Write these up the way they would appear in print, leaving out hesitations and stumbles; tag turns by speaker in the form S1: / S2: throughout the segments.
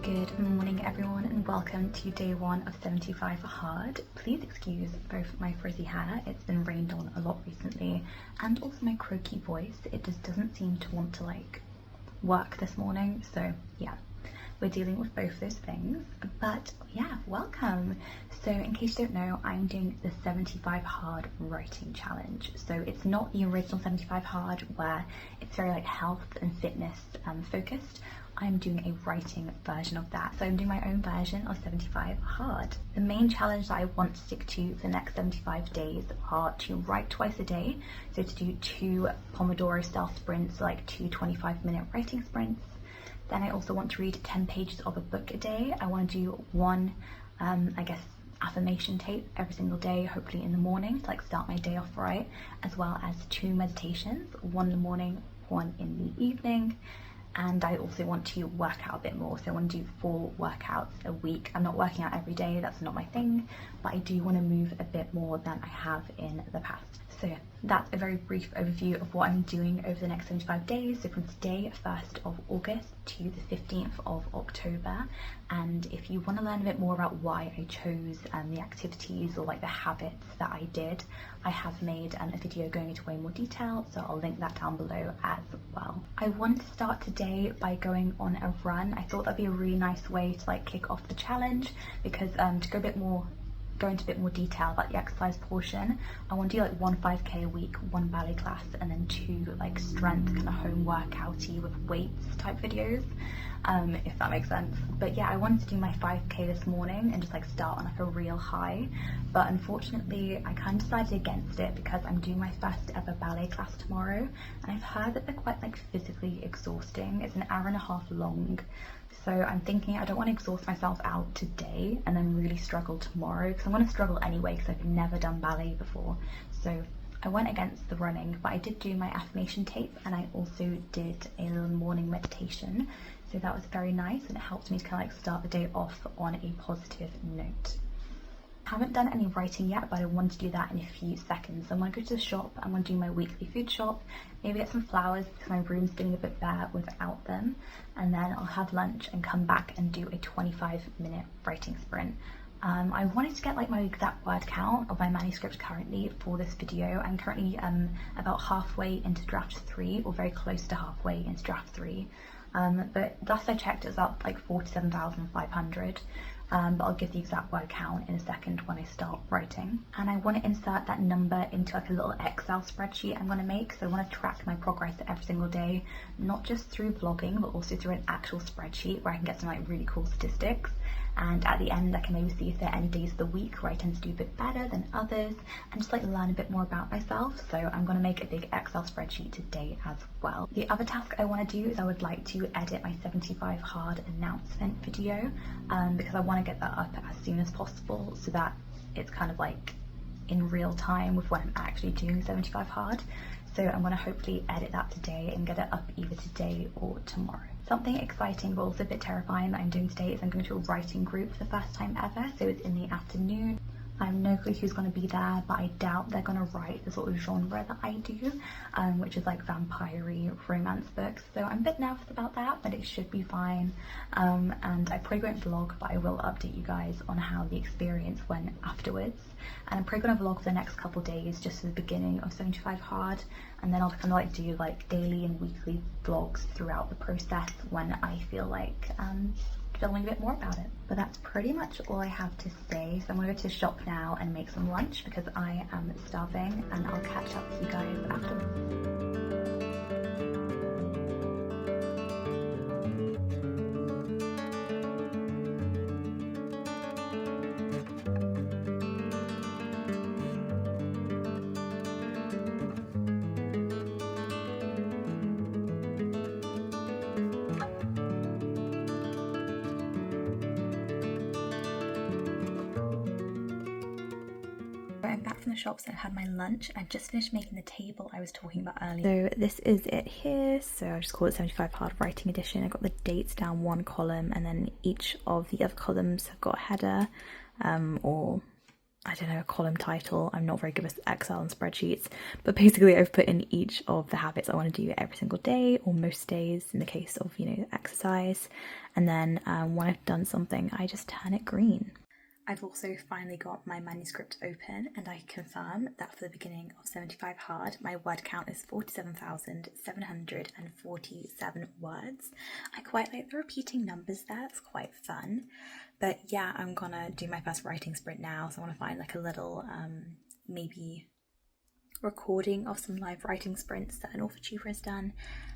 S1: Good morning everyone and welcome to day 1 of 75 hard. Please excuse both my frizzy hair, it's been rained on a lot recently, and also my croaky voice. It just doesn't seem to want to work this morning, so yeah, we're dealing with both those things. But yeah, welcome. So in case you don't know, I'm doing the 75 hard writing challenge. So it's not the original 75 hard where it's very health and fitness focused. I'm doing a writing version of that. So I'm doing my own version of 75 hard. The main challenge that I want to stick to for the next 75 days are to write twice a day. So to do 2 Pomodoro style sprints, so 2 25-minute writing sprints. Then I also want to read 10 pages of a book a day. I want to do 1, affirmation tape every single day, hopefully in the morning, to start my day off right, as well as 2 meditations, 1 in the morning, 1 in the evening. And I also want to work out a bit more, so I want to do 4 workouts a week. I'm not working out every day, that's not my thing, but I do want to move a bit more than I have in the past. So yeah, that's a very brief overview of what I'm doing over the next 75 days. So from today, 1st of August to the 15th of October. And if you want to learn a bit more about why I chose the activities or the habits that I did, I have made a video going into way more detail, so I'll link that down below as well. I wanted to start today by going on a run. I thought that'd be a really nice way to kick off the challenge, because to go into a bit more detail about the exercise portion, I want to do 1 5k a week, 1 ballet class, and then 2 strength kind of home workouty with weights type videos, if that makes sense. But yeah, I wanted to do my 5k this morning and just start on a real high, but unfortunately I kind of decided against it because I'm doing my first ever ballet class tomorrow, and I've heard that they're quite physically exhausting. It's an hour and a half long. So I'm thinking I don't want to exhaust myself out today and then really struggle tomorrow, because I'm going to struggle anyway because I've never done ballet before. So I went against the running, but I did do my affirmation tape, and I also did a little morning meditation. So that was very nice, and it helped me to kind of start the day off on a positive note. I haven't done any writing yet, but I want to do that in a few seconds. So I'm going to go to the shop, I'm going to do my weekly food shop, maybe get some flowers because my room's feeling a bit bare without them, and then I'll have lunch and come back and do a 25-minute writing sprint. I wanted to get my exact word count of my manuscript currently for this video. I'm currently about halfway into draft 3, or very close to halfway into draft 3. But last I checked, it was up 47,500. But I'll give the exact word count in a second when I start writing. And I want to insert that number into a little Excel spreadsheet I'm going to make. So I want to track my progress every single day, not just through blogging, but also through an actual spreadsheet where I can get some really cool statistics. And at the end, I can maybe see if there are any days of the week where I tend to do a bit better than others, and just learn a bit more about myself. So I'm going to make a big Excel spreadsheet today as well. The other task I want to do is I would like to edit my 75 hard announcement video, because I want to get that up as soon as possible so that it's kind of in real time with when I'm actually doing 75 hard. So I'm going to hopefully edit that today and get it up either today or tomorrow. Something exciting but also a bit terrifying that I'm doing today is I'm going to a writing group for the first time ever. So it's in the afternoon. I have no clue who's going to be there, but I doubt they're going to write the sort of genre that I do, which is vampire-y romance books. So I'm a bit nervous about that, but it should be fine. And I probably won't vlog, but I will update you guys on how the experience went afterwards. And I'm probably going to vlog for the next couple days, just for the beginning of 75 hard, and then I'll kind of do daily and weekly vlogs throughout the process when I feel filming a bit more about it. But that's pretty much all I have to say. So I'm going to go to the shop now and make some lunch because I am starving, and I'll catch up with you guys afterwards. I'm back from the shops and had my lunch. I've just finished making the table I was talking about earlier. So this is it here. So I just call it 75 hard writing edition. I got the dates down one column, and then each of the other columns have got a header or I don't know, a column title. I'm not very good with Excel and spreadsheets, but basically I've put in each of the habits I want to do every single day, or most days in the case of, you know, exercise. And then when I've done something, I just turn it green. I've also finally got my manuscript open, and I confirm that for the beginning of 75 Hard, my word count is 47,747 words. I quite like the repeating numbers there, it's quite fun. But yeah, I'm gonna do my first writing sprint now, so I want to find like a little maybe recording of some live writing sprints that an author tutor has done,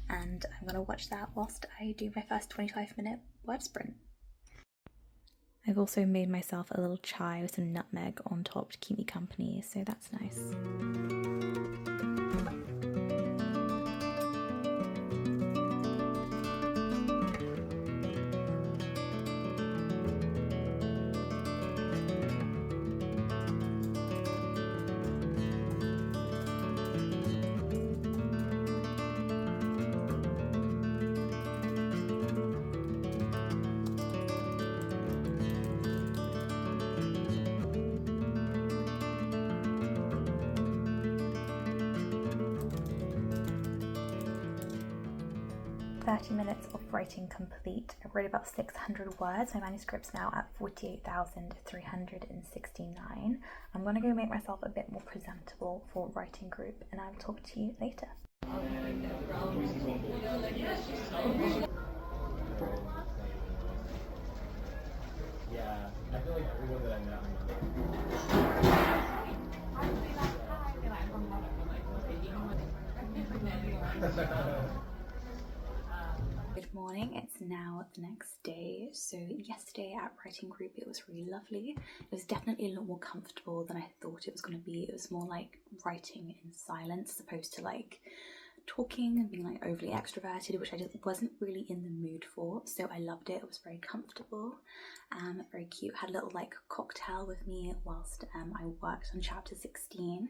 S1: and I'm gonna watch that whilst I do my first 25-minute word sprint. I've also made myself a little chai with some nutmeg on top to keep me company, so that's nice. 30 minutes of writing complete. I wrote about 600 words. My manuscript's now at 48,369. I'm going to go make myself a bit more presentable for writing group, and I'll talk to you later.
S2: Yeah, I feel like everyone that I met.
S1: Good morning, it's now the next day. So yesterday at writing group it was really lovely. It was definitely a lot more comfortable than I thought it was going to be. It was more like writing in silence as opposed to like talking and being like overly extroverted, which I just wasn't really in the mood for. So I loved it. It was very comfortable, very cute. Had a little like cocktail with me whilst I worked on chapter 16,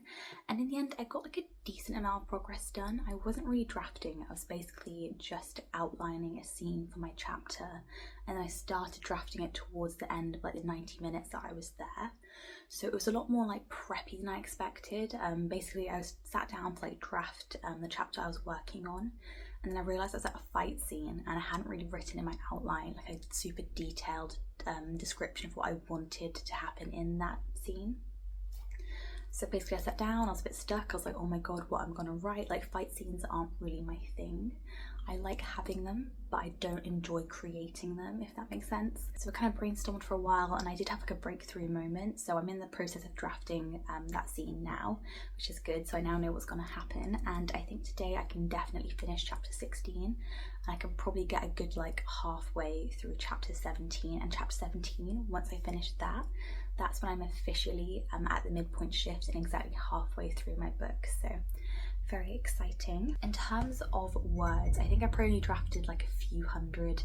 S1: and in the end I got like a decent amount of progress done. I wasn't really drafting, I was basically just outlining a scene for my chapter, and I started drafting it towards the end of like the 90 minutes that I was there. So it was a lot more like preppy than I expected. Basically I was sat down to like draft the chapter I was working on, and then I realised it was like a fight scene and I hadn't really written in my outline like a super detailed description of what I wanted to happen in that scene. So basically I sat down, I was a bit stuck. I was like, oh my god, what I'm gonna write? Like fight scenes aren't really my thing. I like having them, but I don't enjoy creating them, if that makes sense. So I kind of brainstormed for a while, and I did have like a breakthrough moment. So I'm in the process of drafting that scene now, which is good. So I now know what's gonna happen, and I think today I can definitely finish chapter 16, and I can probably get a good like halfway through chapter 17. And chapter 17, once I finish that, that's when I'm officially at the midpoint shift and exactly halfway through my book. So very exciting. In terms of words, I think I probably drafted like a few hundred,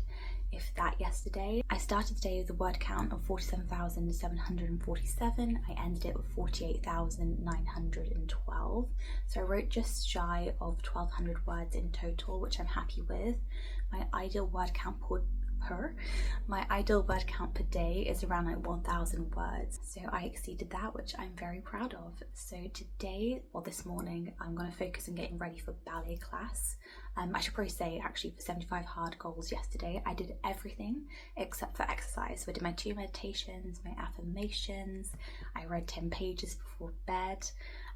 S1: if that, yesterday. I started the day with a word count of 47,747. I ended it with 48,912. So I wrote just shy of 1,200 words in total, which I'm happy with. My ideal word count per day is around like 1,000 words. So I exceeded that, which I'm very proud of. So today, or this morning, I'm going to focus on getting ready for ballet class. I should probably say actually for 75 hard goals yesterday, I did everything except for exercise. So I did my 2 meditations, my affirmations, I read 10 pages before bed.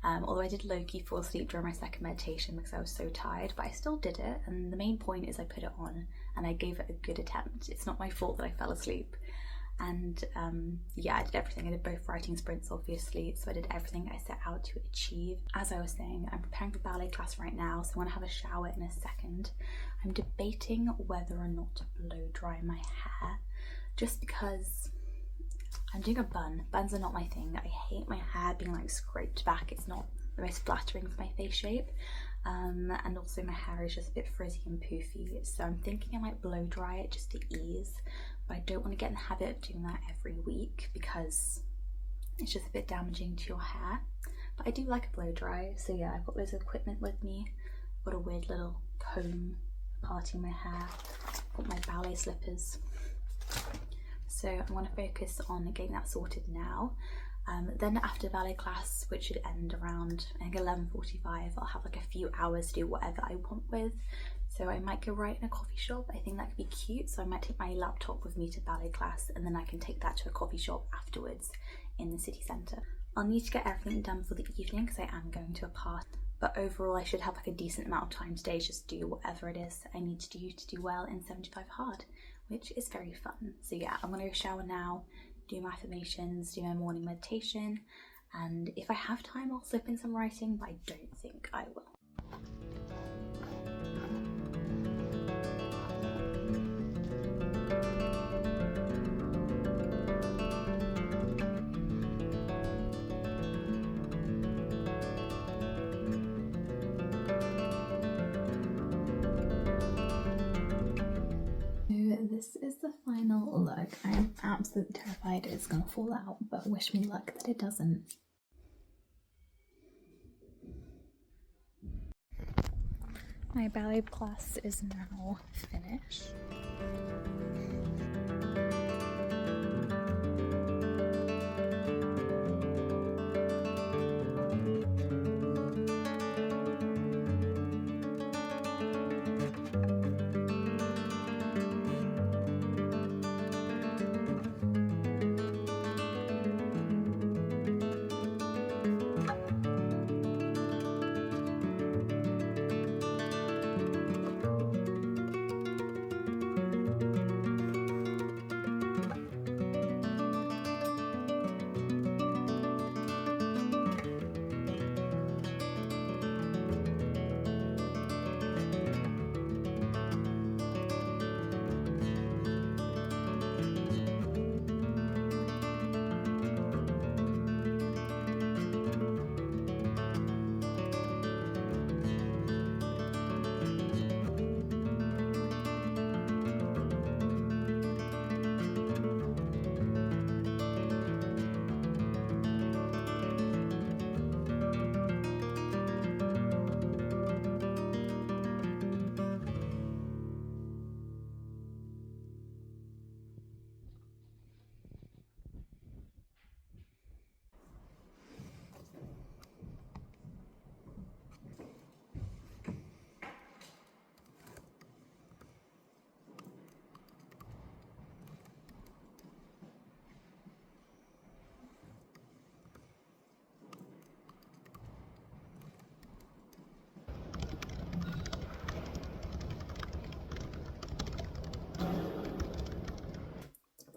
S1: Although I did low-key fall asleep during my second meditation because I was so tired, but I still did it, and the main point is I put it on and I gave it a good attempt. It's not my fault that I fell asleep. And yeah, I did everything. I did both writing sprints obviously, so I did everything I set out to achieve. As I was saying, I'm preparing for ballet class right now, so I'm going to have a shower in a second. I'm debating whether or not to blow dry my hair, just because I'm doing a bun. Buns are not my thing. I hate my hair being like scraped back. It's not the most flattering for my face shape. And also my hair is just a bit frizzy and poofy. So I'm thinking I might blow dry it just to ease. But I don't want to get in the habit of doing that every week because it's just a bit damaging to your hair. But I do like a blow dry. So yeah, I've got loads of equipment with me. Got a weird little comb parting my hair. Got my ballet slippers. So I want to focus on getting that sorted now. Then after ballet class, which should end around I think 11:45, I'll have like a few hours to do whatever I want with. So I might go right in a coffee shop. I think that could be cute. So I might take my laptop with me to ballet class, and then I can take that to a coffee shop afterwards in the city centre. I'll need to get everything done for the evening because I am going to a party. But overall, I should have like a decent amount of time today to just do whatever it is I need to do well in 75 hard, which is very fun. So yeah, I'm gonna go shower now, do my affirmations, do my morning meditation, and if I have time, I'll slip in some writing, but I don't think I will. This is the final look. I am absolutely terrified it's gonna fall out, but wish me luck that it doesn't. My ballet class is now finished.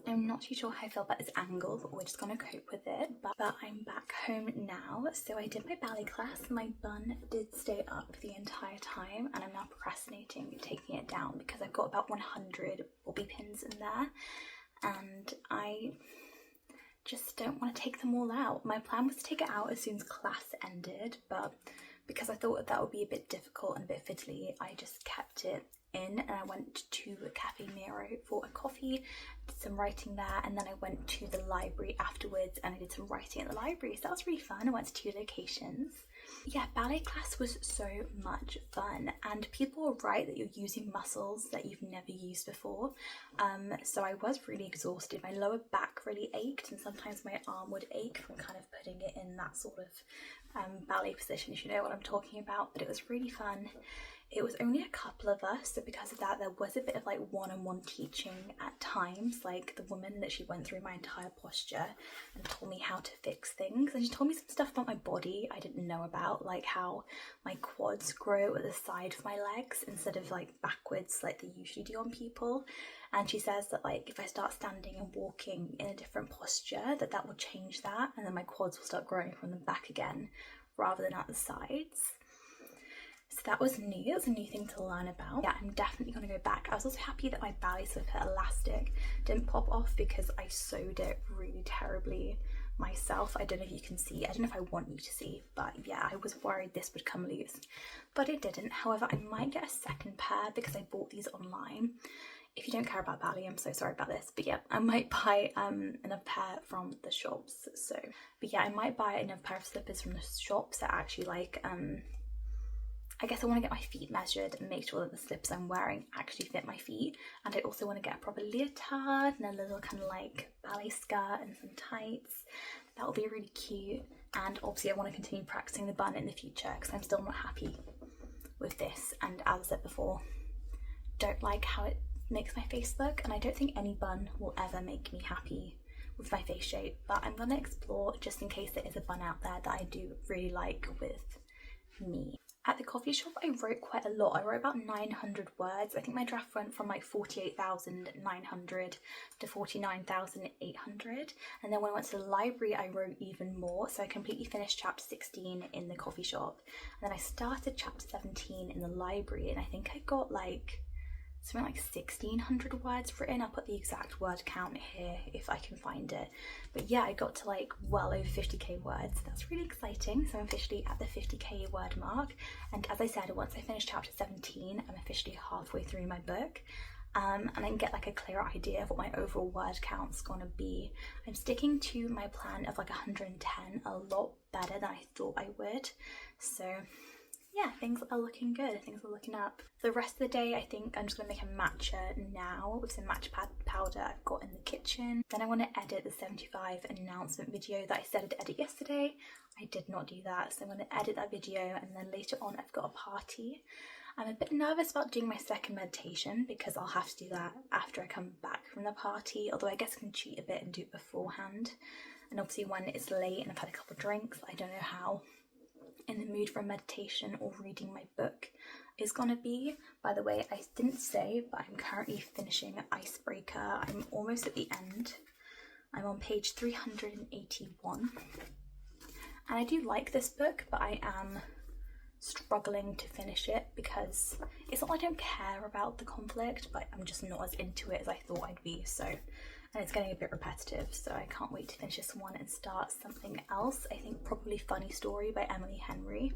S1: I'm not too sure how I feel about this angle, but we're just gonna cope with it. But I'm back home now. So I did my ballet class. My bun did stay up the entire time, and I'm now procrastinating taking it down because I've got about 100 bobby pins in there, and I just don't want to take them all out. My plan was to take it out as soon as class ended, but because I thought that would be a bit difficult and a bit fiddly, I just kept it in, and I went to Cafe Nero for a coffee, did some writing there, and then I went to the library afterwards and I did some writing at the library, so that was really fun. I went to 2 locations. Yeah, ballet class was so much fun, and people were right that you're using muscles that you've never used before. So I was really exhausted. My lower back really ached, and sometimes my arm would ache from kind of putting it in that sort of ballet position, if you know what I'm talking about. But it was really fun. It was only a couple of us, so because of that there was a bit of like one-on-one teaching at times. Like the woman that she went through my entire posture and told me how to fix things, and she told me some stuff about my body I didn't know about, like how my quads grow at the side of my legs instead of like backwards like they usually do on people. And she says that like if I start standing and walking in a different posture, that will change that, and then my quads will start growing from the back again rather than at the sides. So that was new. It was a new thing to learn about. Yeah, I'm definitely going to go back. I was also happy that my ballet slipper elastic didn't pop off because I sewed it really terribly myself. I don't know if you can see. I don't know if I want you to see, but yeah, I was worried this would come loose, but it didn't. However, I might get a second pair because I bought these online. If you don't care about ballet, I'm so sorry about this, but yeah, I might buy another pair from the shops. But yeah, I might buy another pair of slippers from the shops that actually like I guess I want to get my feet measured and make sure that the slippers I'm wearing actually fit my feet. And I also want to get a proper leotard and a little kind of like ballet skirt and some tights. That will be really cute. And obviously I want to continue practicing the bun in the future because I'm still not happy with this. And as I said before, don't like how it makes my face look. And I don't think any bun will ever make me happy with my face shape. But I'm going to explore just in case there is a bun out there that I do really like with me. At the coffee shop, I wrote quite a lot. I wrote about 900 words. I think my draft went from like 48,900 to 49,800. And then when I went to the library, I wrote even more. So I completely finished chapter 16 in the coffee shop. And then I started chapter 17 in the library. And I think I got like something like 1,600 words written. I'll put the exact word count here if I can find it. But yeah, I got to like well over 50k words. That's really exciting. So I'm officially at the 50k word mark. And as I said, once I finish chapter 17, I'm officially halfway through my book. And I can get like a clear idea of what my overall word count's gonna be. I'm sticking to my plan of like 110, a lot better than I thought I would. So yeah, things are looking good, things are looking up. For the rest of the day, I think I'm just going to make a matcha now with some matcha powder I've got in the kitchen. Then I want to edit the 75 announcement video that I said I'd edit yesterday. I did not do that, so I'm going to edit that video, and then later on I've got a party. I'm a bit nervous about doing my second meditation because I'll have to do that after I come back from the party, although I guess I can cheat a bit and do it beforehand. And obviously when it's late and I've had a couple of drinks, I don't know how in the mood for meditation or reading my book is gonna be. By the way, I didn't say, but I'm currently finishing Icebreaker. I'm almost at the end. I'm on page 381. And I do like this book, but I am struggling to finish it because it's not like I don't care about the conflict, but I'm just not as into it as I thought I'd be. So, and it's getting a bit repetitive, so I can't wait to finish this one and start something else. I think probably Funny Story by Emily Henry.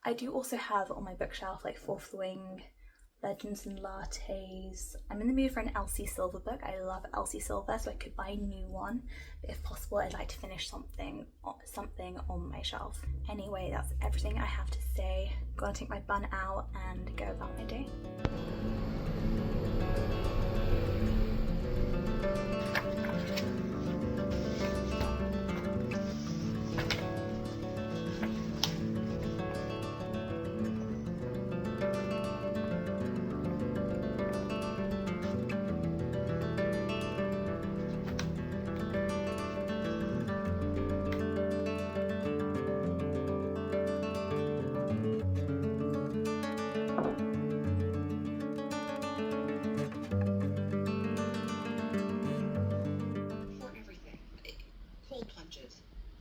S1: I do also have on my bookshelf like Fourth Wing, Legends and Lattes. I'm in the mood for an Elsie Silver book. I love Elsie Silver, so I could buy a new one. But if possible, I'd like to finish something on my shelf. Anyway, that's everything I have to say. I'm gonna take my bun out and go about my day.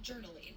S3: Journaling.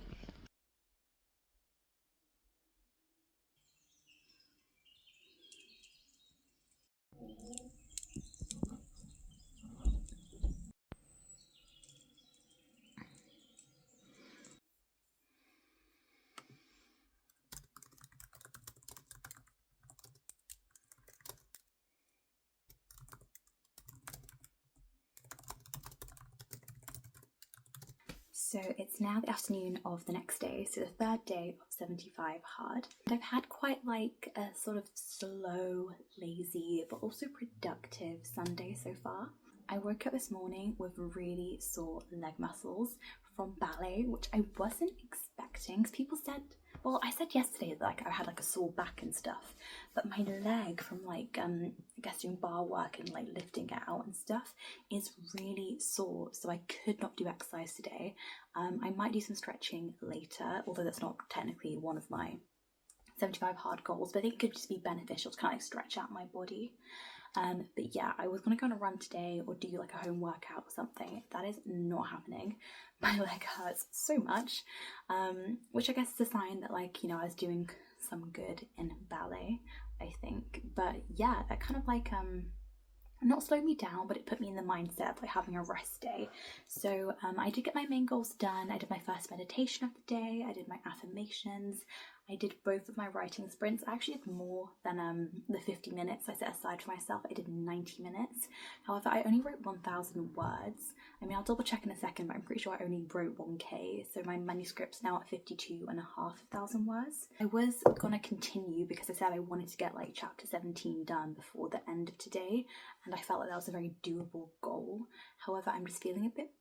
S1: So it's now the afternoon of the next day, so the third day of 75 hard. And I've had quite like a sort of slow, lazy, but also productive Sunday so far. I woke up this morning with really sore leg muscles from ballet, which I wasn't expecting, because people said, well, I said yesterday that like I had like a sore back and stuff, but my leg from like I guess doing bar work and like lifting it out and stuff is really sore, so I could not do exercise today. I might do some stretching later, although that's not technically one of my 75 hard goals, but I think it could just be beneficial to kind of like stretch out my body. But yeah, I was gonna go on a run today or do like a home workout or something. That is not happening. My leg hurts so much, which I guess is a sign that like, you know, I was doing some good in ballet, I think. But yeah, that kind of like not slowed me down, but it put me in the mindset of like having a rest day. So I did get my main goals done. I did my first meditation of the day. I did my affirmations. I did both of my writing sprints. I actually did more than the 50 minutes I set aside for myself. I did 90 minutes. However, I only wrote 1,000 words. I mean, I'll double check in a second, but I'm pretty sure I only wrote 1K. So my manuscript's now at 52,500 words. I was gonna continue because I said I wanted to get like chapter 17 done before the end of today. And I felt like that was a very doable goal. However, I'm just feeling a bit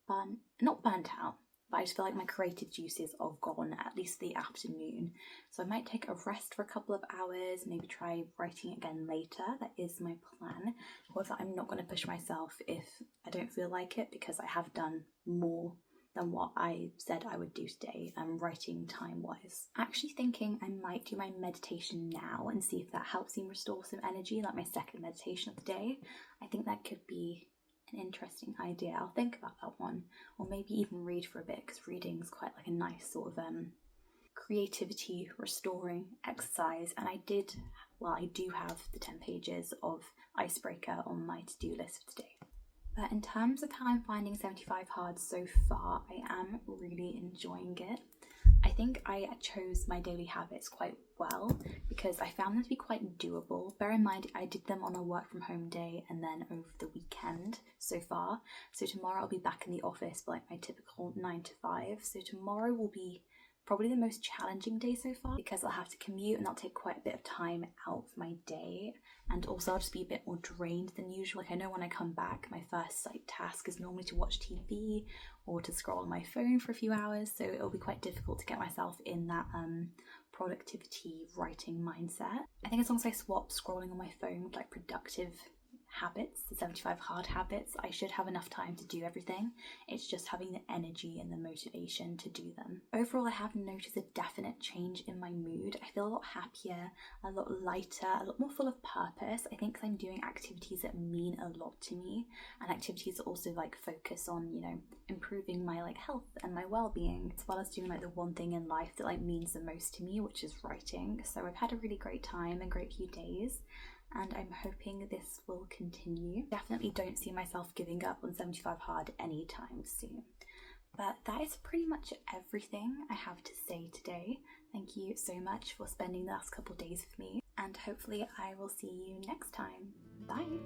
S1: not burnt out, but I just feel like my creative juices are gone, at least the afternoon. So I might take a rest for a couple of hours, maybe try writing again later. That is my plan. However, I'm not going to push myself if I don't feel like it, because I have done more than what I said I would do today, writing time-wise. Actually thinking I might do my meditation now and see if that helps me restore some energy, like my second meditation of the day. I think that could be an interesting idea. I'll think about that one, or maybe even read for a bit, because reading is quite like a nice sort of creativity restoring exercise. And I do have the 10 pages of icebreaker on my to-do list for today. But in terms of how I'm finding 75 hard so far, I am really enjoying it. I think I chose my daily habits quite well because I found them to be quite doable. Bear in mind, I did them on a work from home day and then over the weekend so far. So tomorrow I'll be back in the office for like my typical 9 to 5. So tomorrow will be probably the most challenging day so far because I'll have to commute and that'll take quite a bit of time out of my day. And also I'll just be a bit more drained than usual. Like I know when I come back, my first task is normally to watch TV or to scroll on my phone for a few hours. So it'll be quite difficult to get myself in that productivity writing mindset. I think as long as I swap scrolling on my phone with like productive habits, the 75 hard habits, I should have enough time to do everything. It's just having the energy and the motivation to do them. Overall, I have noticed a definite change in my mood. I feel a lot happier, a lot lighter, a lot more full of purpose. I think 'cause I'm doing activities that mean a lot to me, and activities that also like focus on, you know, improving my like health and my well-being, as well as doing like the one thing in life that like means the most to me, which is writing. So I've had a really great time and great few days, and I'm hoping this will continue. Definitely don't see myself giving up on 75 hard anytime soon. But that is pretty much everything I have to say today. Thank you so much for spending the last couple of days with me, and hopefully I will see you next time. Bye!